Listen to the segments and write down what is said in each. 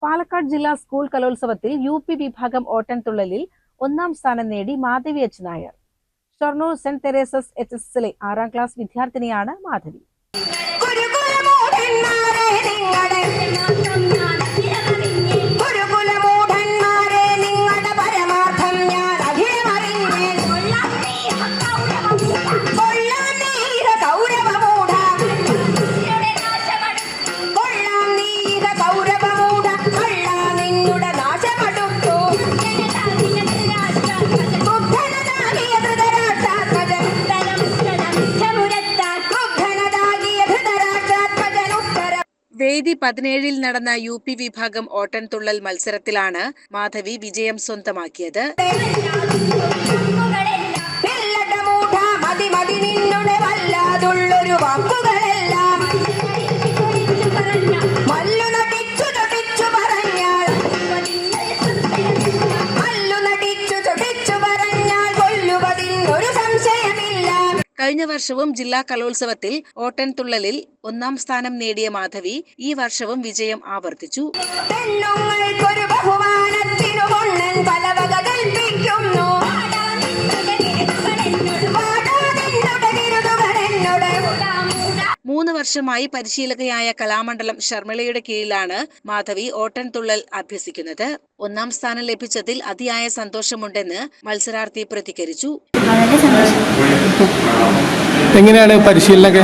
പാലക്കാട് ജില്ലാ സ്കൂൾ കലോത്സവത്തിൽ യുപി വിഭാഗം ഓട്ടൻതുള്ളലിൽ ഒന്നാം സ്ഥാനം നേടി Madhavi H Nair. Shoranur saint Theresa's HSSലെ 6ാം ക്ലാസ് വിദ്യാർത്ഥിനിയാണ് മാധവി. വേദി 17-ൽ നടന്ന യുപി വിഭാഗം ഓട്ടൻതുള്ളൽ മത്സരത്തിലാണ് മാധവി വിജയം സ്വന്തമാക്കിയത്. കഴിഞ്ഞ വർഷവും ജില്ലാ കലോത്സവത്തിൽ ഓട്ടൻതുള്ളലിൽ ഒന്നാം സ്ഥാനം നേടിയ മാധവി ഈ വർഷവും വിജയം ആവർത്തിച്ചു. മൂന്ന് വർഷമായി പരിശീലകയായ കലാമണ്ഡലം ശർമിളയുടെ കീഴിലാണ് മാധവി ഓട്ടൻതുള്ളൽ അഭ്യസിക്കുന്നത്. ഒന്നാം സ്ഥാനം ലഭിച്ചതിൽ അതിയായ സന്തോഷമുണ്ടെന്ന് മത്സരാർത്ഥി പ്രതികരിച്ചു. എങ്ങനെയാണ് പരിശീലനമൊക്കെ?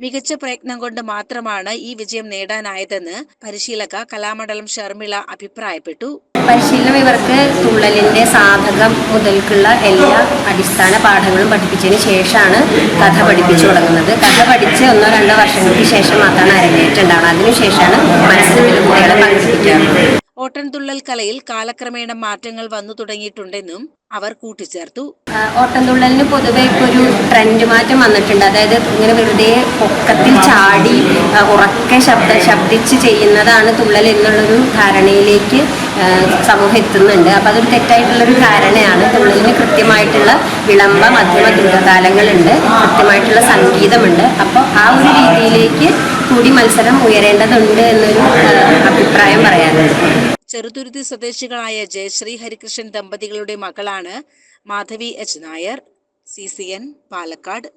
മികച്ച പ്രയത്നം കൊണ്ട് മാത്രമാണ് ഈ വിജയം നേടാനായതെന്ന് പരിശീലക കലാമണ്ഡലം ശർമിള അഭിപ്രായപ്പെട്ടു. പരിശീലനം ഇവർക്ക് തുള്ളലിന്റെ സാധകം മുതൽക്കുള്ള എല്ലാ അടിസ്ഥാന പാഠങ്ങളും പഠിപ്പിച്ചതിന് ശേഷമാണ് കഥ പഠിപ്പിച്ചു തുടങ്ങുന്നത്. കഥ പഠിച്ച് 1-2 വർഷങ്ങൾക്ക് ശേഷം മാത്രമാണ് അരങ്ങേറ്റം ഉണ്ടാവുന്നത്. അതിനുശേഷമാണ് മത്സരത്തിൽ കുട്ടികളെ പങ്കെടുപ്പിക്കുന്നത്. ഓട്ടൻതുള്ളൽ കലയിൽ കാലക്രമേണ മാറ്റങ്ങൾ വന്നു തുടങ്ങിയിട്ടുണ്ടെന്നും അവർ കൂട്ടിച്ചേർത്തു. ഓട്ടൻതുള്ളലിന് പൊതുവെ ഇപ്പോൾ ഒരു ട്രെൻഡ് മാറ്റം വന്നിട്ടുണ്ട്. അതായത് ഇങ്ങനെ വെറുതെ പൊക്കത്തിൽ ചാടി ഉറക്കെ ശബ്ദിച്ച് ചെയ്യുന്നതാണ് തുള്ളൽ എന്നുള്ളൊരു ധാരണയിലേക്ക് സമൂഹം എത്തുന്നുണ്ട്. അപ്പം അതൊരു തെറ്റായിട്ടുള്ളൊരു ധാരണയാണ്. തുള്ളലിന് കൃത്യമായിട്ടുള്ള വിളംബ മധ്യമ ദ്രുതതാലങ്ങളുണ്ട്, കൃത്യമായിട്ടുള്ള സംഗീതമുണ്ട്. അപ്പോൾ ആ ഒരു രീതിയിലേക്ക് കൂടി മത്സരം ഉയരേണ്ടതുണ്ട് എന്നൊരു അഭിപ്രായം പറയാനുണ്ട്. ചെറുതുരുത്തി സ്വദേശികളായ ജയശ്രീ ഹരികൃഷ്ണൻ ദമ്പതികളുടെ മകളാണ് മാധവി എച്ച് നായർ. CCN പാലക്കാട്.